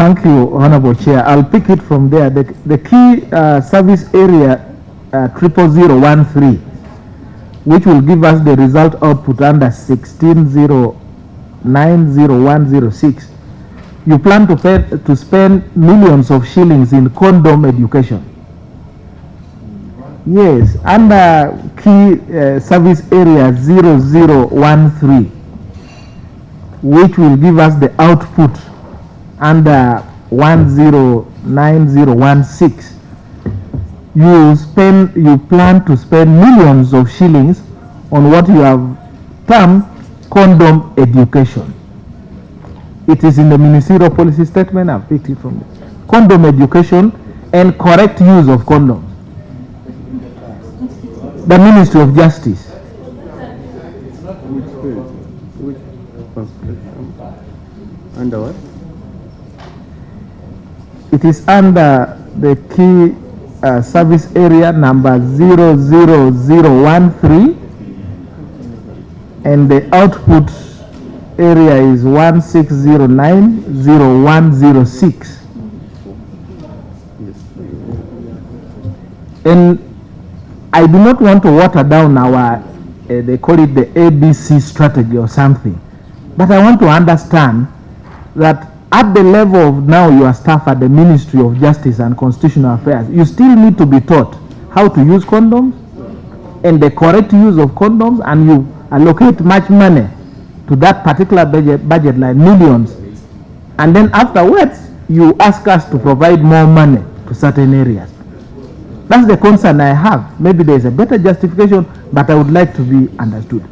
Thank you, Honorable Chair. I'll pick it from there. The key service area 00013, which will give us the result output under 16090106. You plan to spend millions of shillings in condom education. Yes, under key service area 0013, which will give us the output under 109016. You plan to spend millions of shillings on what you have termed condom education. It is in the ministerial policy statement. I've picked it from there. Condom education and correct use of condoms. The Ministry of Justice. Which under what? It is under the key service area number 00013, and the output area is 16090106. And I do not want to water down our, they call it the ABC strategy or something, but I want to understand that at the level of now your staff at the Ministry of Justice and Constitutional Affairs, you still need to be taught how to use condoms and the correct use of condoms, and you allocate much money to that particular budget line, millions, and then afterwards you ask us to provide more money to certain areas. That's the concern I have. Maybe there is a better justification, but I would like to be understood.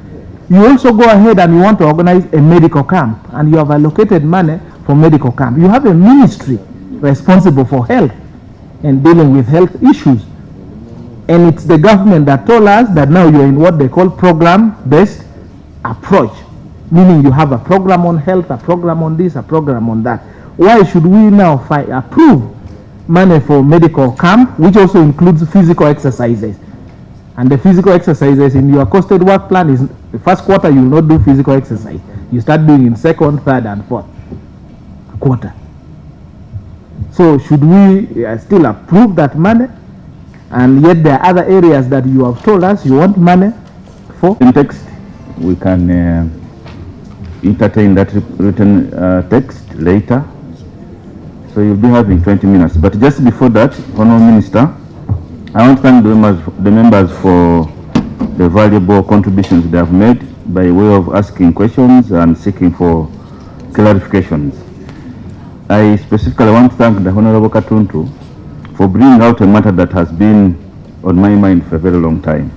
You also go ahead and you want to organize a medical camp, and you have allocated money for medical camp. You have a ministry responsible for health and dealing with health issues. And it's the government that told us that now you're in what they call program-based approach, meaning you have a program on health, a program on this, a program on that. Why should we now approve money for medical camp, which also includes physical exercises? And the physical exercises in your costed work plan is the first quarter you will not do physical exercise. You start doing in second, third, and fourth quarter. So should we still approve that money? And yet there are other areas that you have told us you want money for. In text, we can entertain that written text later. So you'll be having 20 minutes. But just before that, Honourable Minister, I want to thank the members for the valuable contributions they have made by way of asking questions and seeking for clarifications. I specifically want to thank the Honourable Katuntu for bringing out a matter that has been on my mind for a very long time.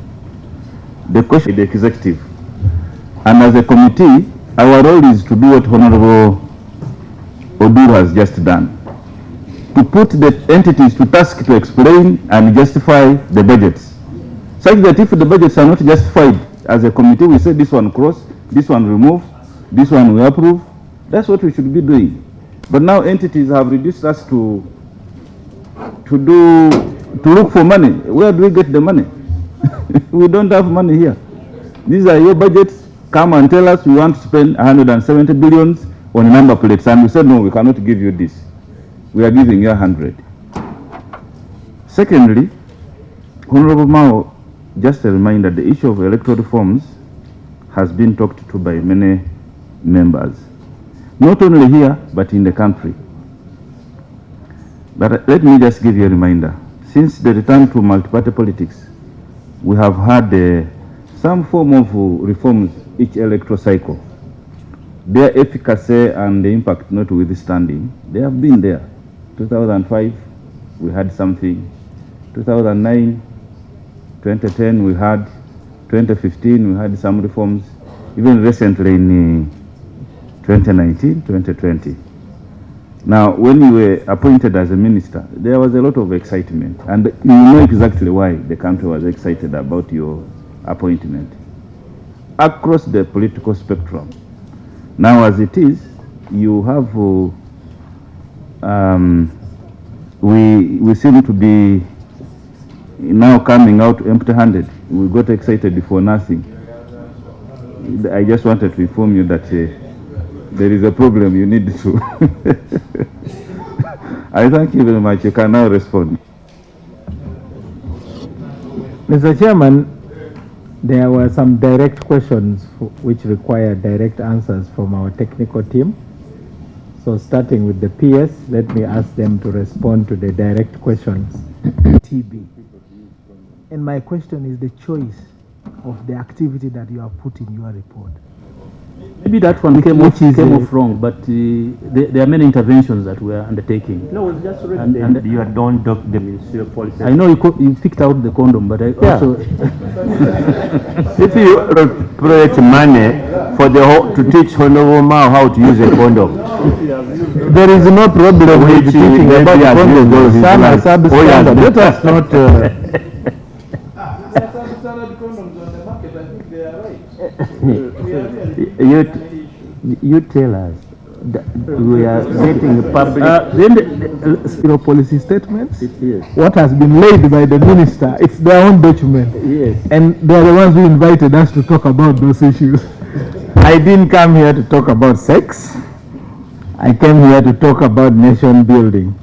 The question is the executive. And as a committee, our role is to do what Honourable Odur has just done, to put the entities to task to explain and justify the budgets, such that if the budgets are not justified, as a committee we say this one cross, this one remove, this one we approve. That's what we should be doing. But now entities have reduced us to look for money. Where do we get the money? We don't have money here. These are your budgets. Come and tell us we want to spend 170 billions on number plates, and we said no, we cannot give you this. We are giving you 100. Secondly, Honorable Mao, just a reminder, the issue of electoral reforms has been talked to by many members, not only here, but in the country. But let me just give you a reminder. Since the return to multi-party politics, we have had some form of reforms each electoral cycle. Their efficacy and the impact notwithstanding, they have been there. 2005, we had something. 2009, 2010, we had. 2015, we had some reforms. Even recently in 2019, 2020. Now, when you were appointed as a minister, there was a lot of excitement. And you know exactly why the country was excited about your appointment. Across the political spectrum. Now, as it is, you have, we seem to be now coming out empty-handed. We got excited for nothing. I just wanted to inform you that there is a problem you need to I thank you very much. You can now respond. Mr. Chairman, there were some direct questions which require direct answers from our technical team. So starting with the PS, let me ask them to respond to the direct questions. TB. And my question is the choice of the activity that you have put in your report. Maybe that one came off wrong, but there are many interventions that we are undertaking. No, it's just and you don't doc the ministerial policy. I know you picked out the condom, but I also... If you project money for to teach Honorable Mao how to use a condom, there is no problem with teaching about condoms. Some are substandard. Let us not... You tell us that we are getting a public then the policy statements. Yes. What has been laid by the minister, it's their own document. Yes. And they are the ones who invited us to talk about those issues. I didn't come here to talk about sex. I came here to talk about nation building.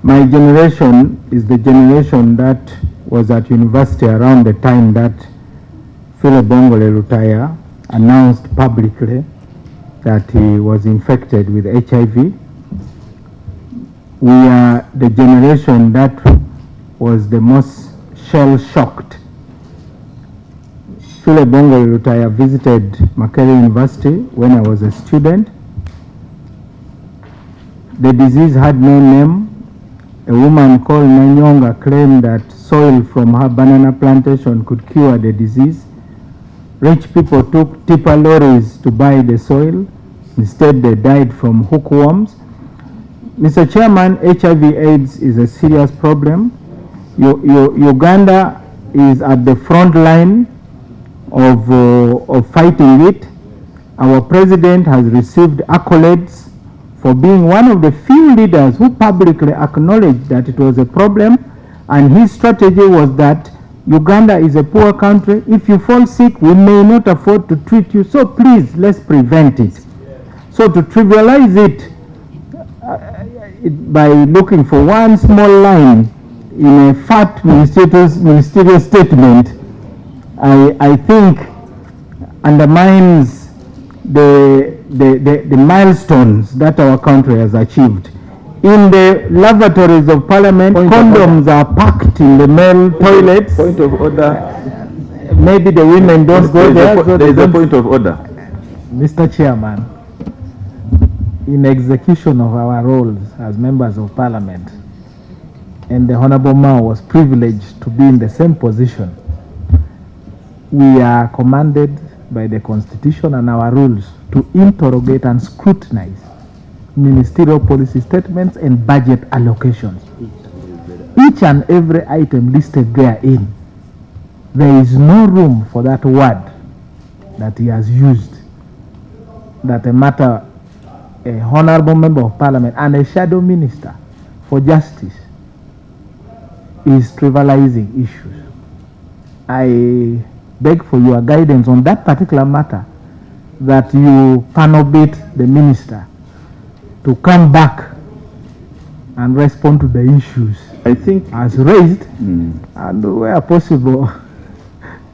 My generation is the generation that was at university around the time that Philip Bongole Lutaya announced publicly that he was infected with HIV. We are the generation that was the most shell-shocked. Philip Bongole Lutaya visited Makerere University when I was a student. The disease had no name. A woman called Nanyonga claimed that soil from her banana plantation could cure the disease. Rich people took tipper lorries to buy the soil. Instead, they died from hookworms. Mr. Chairman, HIV/AIDS is a serious problem. Uganda is at the front line of fighting it. Our president has received accolades for being one of the few leaders who publicly acknowledged that it was a problem, and his strategy was that Uganda is a poor country. If you fall sick, we may not afford to treat you, so please, let's prevent it. So to trivialize it by looking for one small line in a fat ministerial statement, I think undermines the milestones that our country has achieved. In the lavatories of parliament, condoms are packed in the male toilets. Point of order. Maybe the women don't go there. There is a point of order. Mr. Chairman, in execution of our roles as members of parliament, and the Honorable Mao was privileged to be in the same position, we are commanded by the Constitution and our rules to interrogate and scrutinize ministerial policy statements and budget allocations. Each and every item listed therein, there is no room for that word that he has used, that a matter, a honorable member of parliament and a shadow minister for justice is trivializing issues. I beg for your guidance on that particular matter, that you panel beat the minister to come back and respond to the issues I think as raised, and where possible,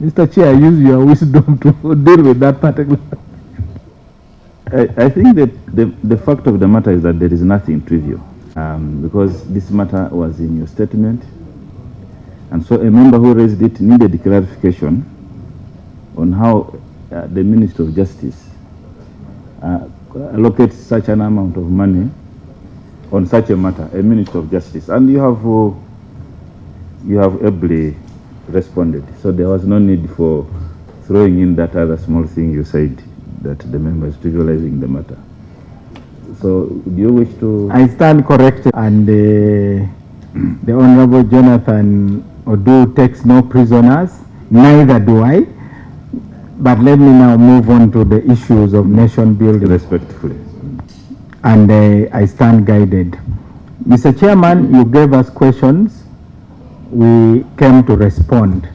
Mr. Chair, use your wisdom to deal with that particular. I think that the fact of the matter is that there is nothing trivial, because this matter was in your statement, and so a member who raised it needed clarification on how the Minister of Justice allocates such an amount of money on such a matter, a Minister of Justice, and you have ably responded. So there was no need for throwing in that other small thing you said, that the member is trivializing the matter. So do you wish to? I stand corrected, and the Honorable Jonathan Odur takes no prisoners, neither do I. But let me now move on to the issues of nation building. Respectfully. And I stand guided. Mr. Chairman, you gave us questions. We came to respond.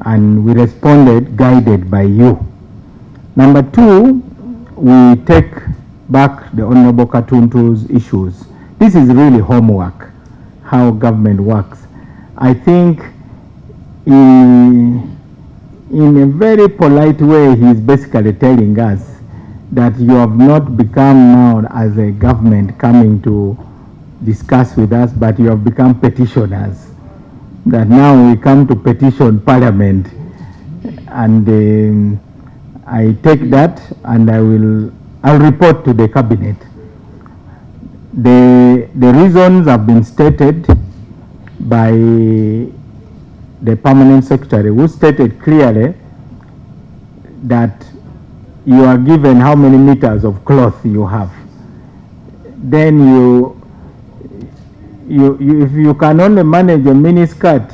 And we responded guided by you. Number two, we take back the Honorable Katuntu's issues. this is really homework, how government works. I think in a very polite way, he's basically telling us that you have not become now as a government coming to discuss with us, but you have become petitioners. That now we come to petition Parliament, and I take that and I'll report to the cabinet. The reasons have been stated by the permanent secretary, who stated clearly that you are given how many meters of cloth you have. Then if you can only manage a mini skirt,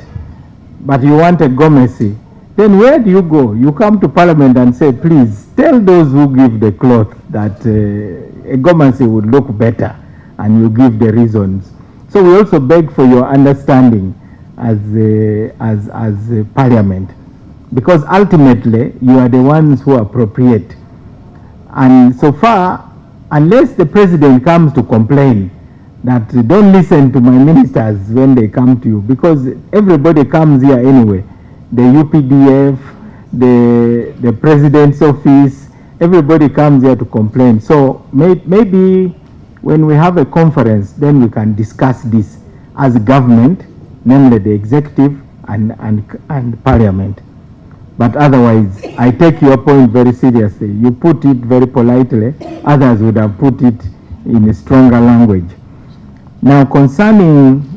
but you want a gomesi, then where do you go? You come to Parliament and say, please tell those who give the cloth that a gomesi would look better, and you give the reasons. So we also beg for your understanding as Parliament, because ultimately you are the ones who appropriate. And so far, unless the president comes to complain that don't listen to my ministers when they come to you, because everybody comes here anyway, the UPDF, the president's office, everybody comes here to complain. So maybe when we have a conference, then we can discuss this as a government, namely the executive and Parliament. But otherwise, I take your point very seriously. You put it very politely. Others would have put it in a stronger language. Now, concerning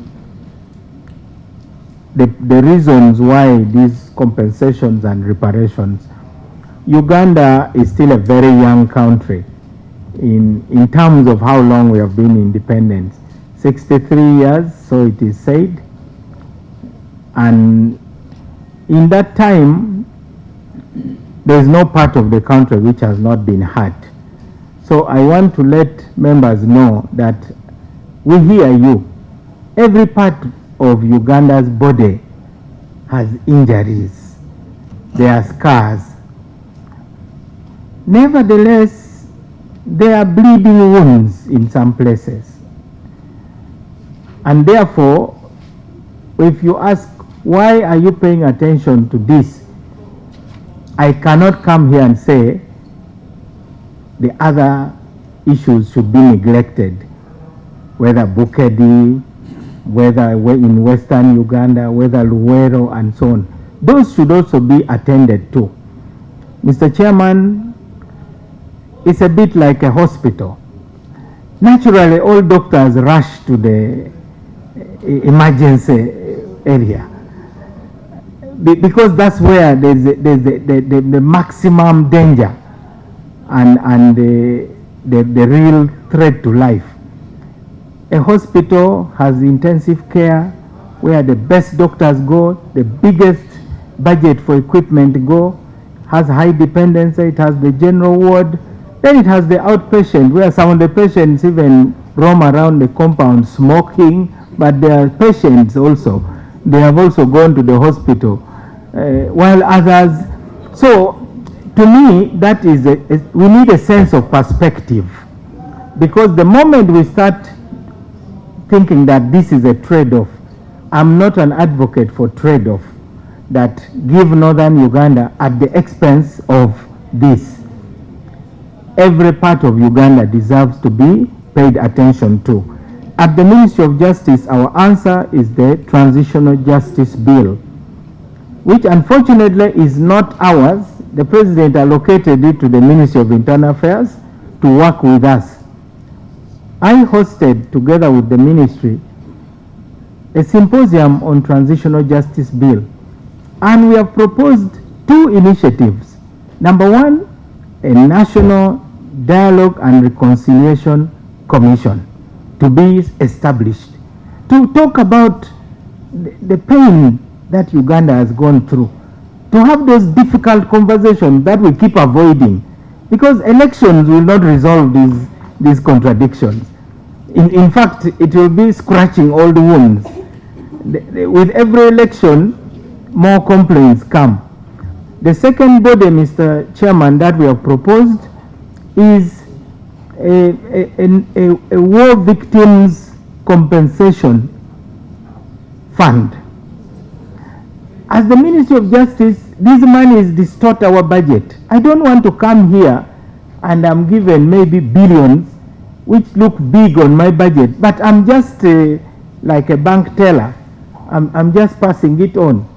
the reasons why these compensations and reparations, Uganda is still a very young country in terms of how long we have been independent. 63 years, so it is said. And in that time, there is no part of the country which has not been hurt. So I want to let members know that we hear you. Every part of Uganda's body has injuries. There are scars. Nevertheless, there are bleeding wounds in some places. And therefore, if you ask, why are you paying attention to this? I cannot come here and say the other issues should be neglected, whether Bukedi, whether in Western Uganda, whether Luwero, and so on. Those should also be attended to. Mr. Chairman, it's a bit like a hospital. Naturally, all doctors rush to the emergency area, because that's where there's the maximum danger and the real threat to life. A hospital has intensive care where the best doctors go, the biggest budget for equipment go, has high dependency, it has the general ward, then it has the outpatient where some of the patients even roam around the compound smoking, but there are patients also. They have also gone to the hospital, while others. So, to me, that is we need a sense of perspective, because the moment we start thinking that this is a trade-off, I'm not an advocate for trade-off that give northern Uganda at the expense of this. Every part of Uganda deserves to be paid attention to. At the Ministry of Justice, our answer is the Transitional Justice Bill, which unfortunately is not ours. The President allocated it to the Ministry of Internal Affairs to work with us. I hosted, together with the Ministry, a symposium on Transitional Justice Bill, and we have proposed two initiatives. Number one, a National Dialogue and Reconciliation Commission to be established to talk about the pain that Uganda has gone through, to have those difficult conversations that we keep avoiding, because elections will not resolve these contradictions. In fact, it will be scratching all the wounds. With every election, more complaints come. The second body, Mr. Chairman, that we have proposed is a war victims compensation fund. As the Ministry of Justice, this money is distort our budget. I don't want to come here and I'm given maybe billions which look big on my budget, but I'm just like a bank teller. I'm just passing it on.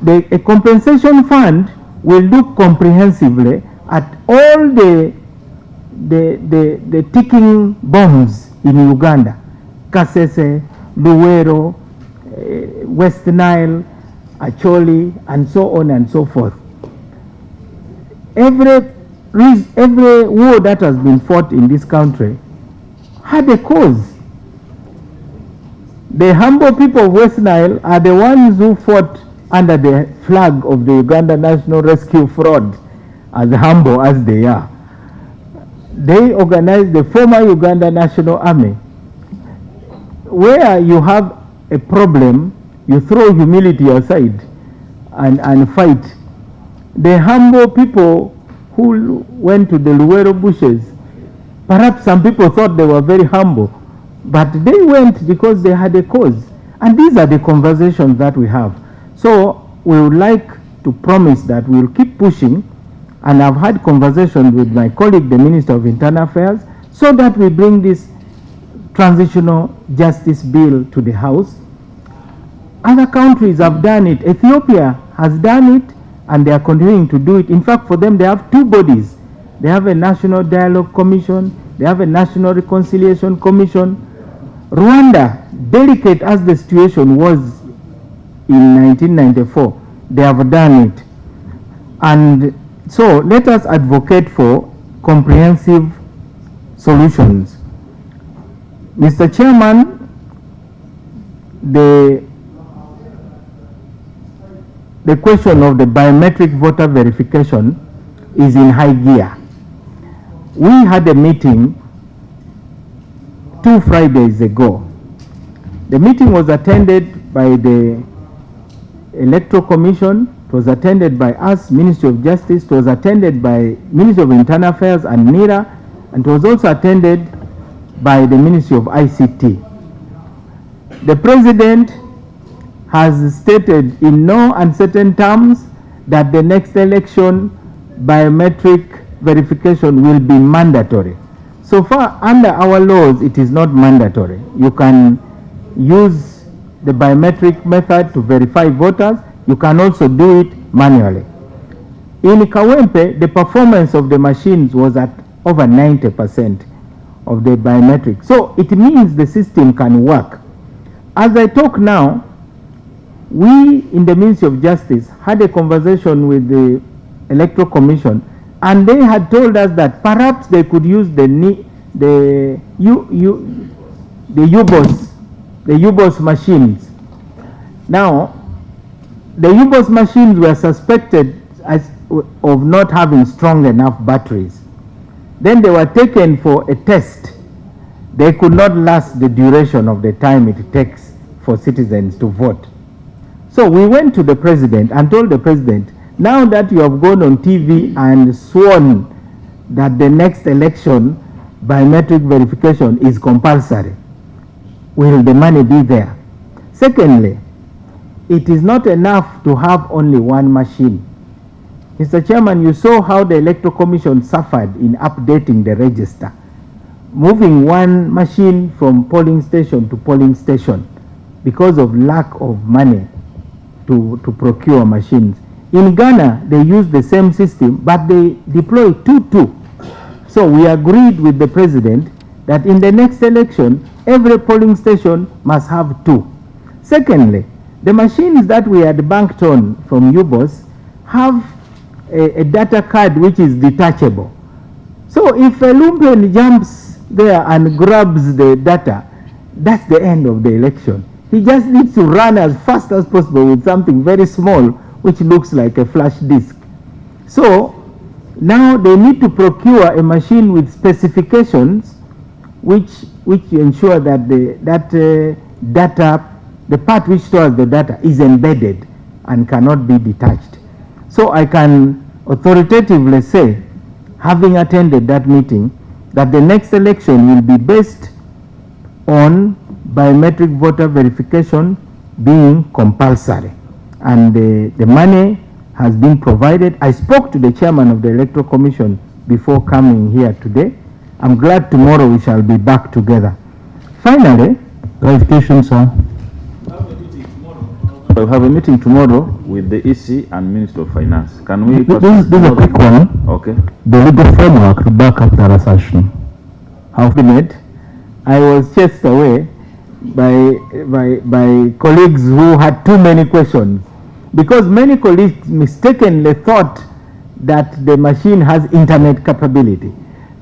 A compensation fund will look comprehensively at all the ticking bombs in Uganda, Kasese, Luwero, West Nile, Acholi, and so on and so forth. Every war that has been fought in this country had a cause. The humble people of West Nile are the ones who fought under the flag of the Uganda National Rescue Front, as humble as they are. They organized the former Uganda National Army. Where you have a problem, you throw humility aside and fight. The humble people who went to the Luwero bushes, perhaps some people thought they were very humble, but they went because they had a cause. And these are the conversations that we have. So we would like to promise that we will keep pushing, and I've had conversations with my colleague, the Minister of Internal Affairs, so that we bring this transitional justice bill to the House. Other countries have done it. Ethiopia has done it, and they are continuing to do it. In fact, for them, they have two bodies. They have a National Dialogue Commission, they have a National Reconciliation Commission. Rwanda, delicate as the situation was in 1994, they have done it. And so let us advocate for comprehensive solutions. Mr. Chairman, the question of the biometric voter verification is in high gear. We had a meeting 2 Fridays ago. The meeting was attended by the Electoral Commission, it was attended by us, Ministry of Justice, it was attended by Ministry of Internal Affairs and NIRA, and it was also attended by the Ministry of ICT. The President has stated in no uncertain terms that the next election biometric verification will be mandatory. So far, under our laws, it is not mandatory. You can use the biometric method to verify voters. You can also do it manually. In Kawempe, the performance of the machines was at over 90% of the biometric. So it means the system can work. As I talk now, we in the Ministry of Justice had a conversation with the Electoral Commission, and they had told us that perhaps they could use the U-boss machines. Now, the U-boss machines were suspected of not having strong enough batteries. Then they were taken for a test. They could not last the duration of the time it takes for citizens to vote. So we went to the President and told the President, now that you have gone on TV and sworn that the next election biometric verification is compulsory, will the money be there? Secondly, it is not enough to have only one machine. Mr. Chairman, you saw how the Electoral Commission suffered in updating the register, moving one machine from polling station to polling station because of lack of money to procure machines. In Ghana, they use the same system, but they deploy two. So we agreed with the President that in the next election, every polling station must have 2. Secondly, the machines that we had banked on from UBOS have a data card which is detachable. So if a lumpen jumps there and grabs the data, that's the end of the election. He just needs to run as fast as possible with something very small which looks like a flash disk. So now they need to procure a machine with specifications which ensure that data, the part which stores the data, is embedded and cannot be detached. So I can authoritatively say, having attended that meeting, that the next election will be based on biometric voter verification being compulsory. And the money has been provided. I spoke to the chairman of the Electoral Commission before coming here today. I'm glad tomorrow we shall be back together. Finally, Clarification, sir. We'll have a meeting tomorrow with the EC and Minister of Finance. Can we? This is a quick one. Okay. The legal framework to back up that assertion. how minute, I was chased away by colleagues who had too many questions, because many colleagues mistakenly thought that the machine has internet capability.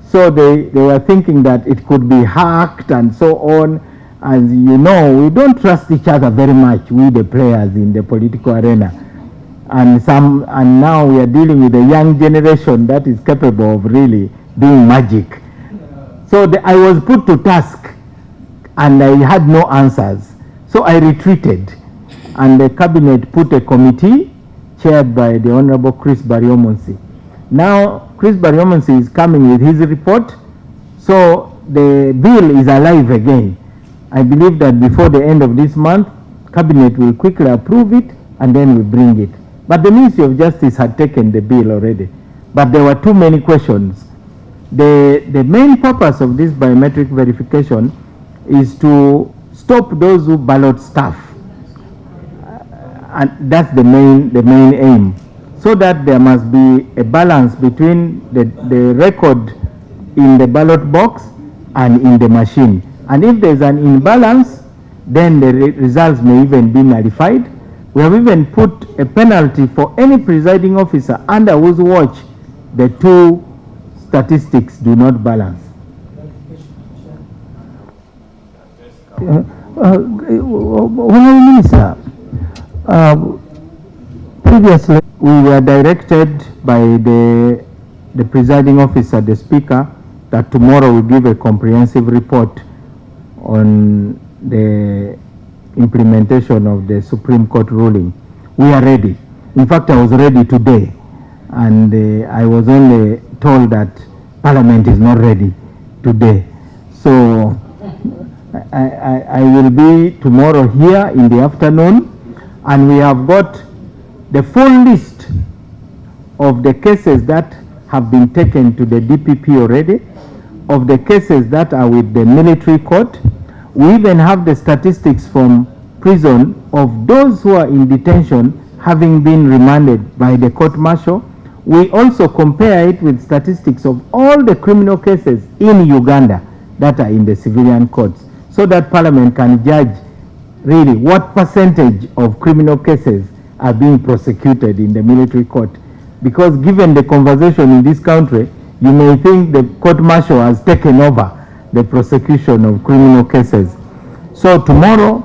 So they were thinking that it could be hacked and so on. As you know, we don't trust each other very much, we the players in the political arena. And now we are dealing with a young generation that is capable of really doing magic. So I was put to task and I had no answers. So I retreated, and the cabinet put a committee chaired by the Honorable Chris Bariomonsi. Now Chris Bariomonsi is coming with his report, so the bill is alive again. I believe that before the end of this month, cabinet will quickly approve it and then we bring it. But the Ministry of Justice had taken the bill already, but there were too many questions. The main purpose of this biometric verification is to stop those who ballot stuff, and that's the main aim, so that there must be a balance between the record in the ballot box and in the machine. And if there's an imbalance, then the results may even be nullified. We have even put a penalty for any presiding officer under whose watch the two statistics do not balance. Honourable Minister, previously we were directed by the presiding officer, the speaker, that tomorrow we'll give a comprehensive report on the implementation of the Supreme Court ruling. We are ready. In fact, I was ready today, and I was only told that Parliament is not ready today. So I will be tomorrow here in the afternoon, and we have got the full list of the cases that have been taken to the DPP already, of the cases that are with the military court. We even have the statistics from prison of those who are in detention having been remanded by the court martial. We also compare it with statistics of all the criminal cases in Uganda that are in the civilian courts, so that Parliament can judge really what percentage of criminal cases are being prosecuted in the military court. Because given the conversation in this country, you may think the court martial has taken over the prosecution of criminal cases. So tomorrow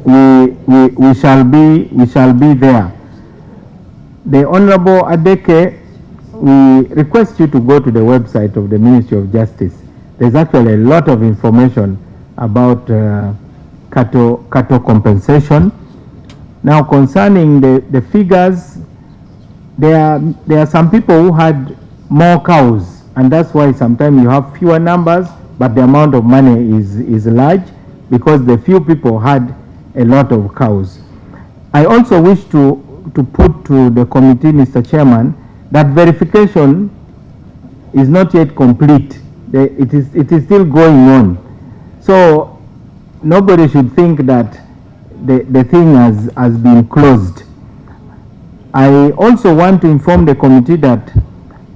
we shall be there. The Honorable Adeke, we request you to go to the website of the Ministry of Justice. There's actually a lot of information about cattle compensation. Now, concerning the figures, there are some people who had more cows, and that's why sometimes you have fewer numbers, but the amount of money is large, because the few people had a lot of cows. I also wish to put to the committee, Mr. Chairman, that verification is not yet complete. It is still going on. So nobody should think that the thing has been closed. I also want to inform the committee that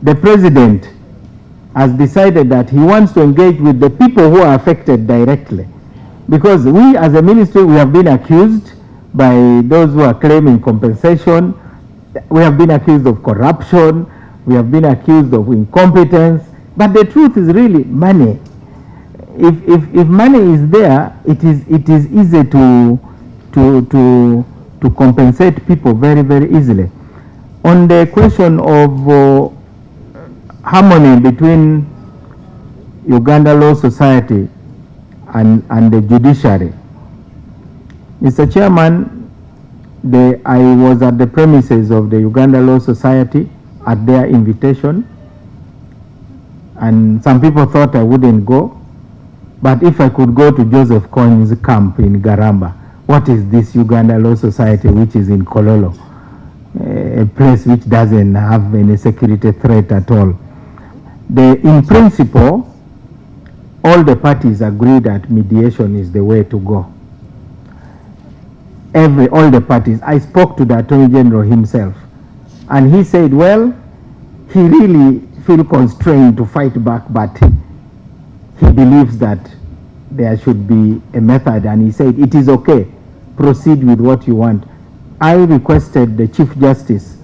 the President has decided that he wants to engage with the people who are affected directly. Because we as a ministry, we have been accused by those who are claiming compensation. We have been accused of corruption. We have been accused of incompetence. But the truth is really money. If money is there, it is easy to compensate people very, very easily. On the question of harmony between Uganda Law Society and the judiciary, Mr. Chairman, I was at the premises of the Uganda Law Society at their invitation, and some people thought I wouldn't go. But if I could go to Joseph Kony's camp in Garamba, what is this Uganda Law Society, which is in Kololo, a place which doesn't have any security threat at all? In principle, all the parties agree that mediation is the way to go. All the parties. I spoke to the Attorney General himself, and he said, well, he really feels constrained to fight back, but he believes that there should be a method, and he said, it is okay, proceed with what you want. I requested the Chief Justice.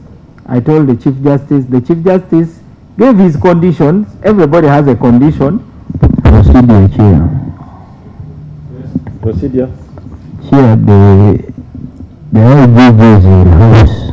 I told the Chief Justice gave his conditions. Everybody has a condition. Procedure, Chair. Procedure. Chair, the all judges in the House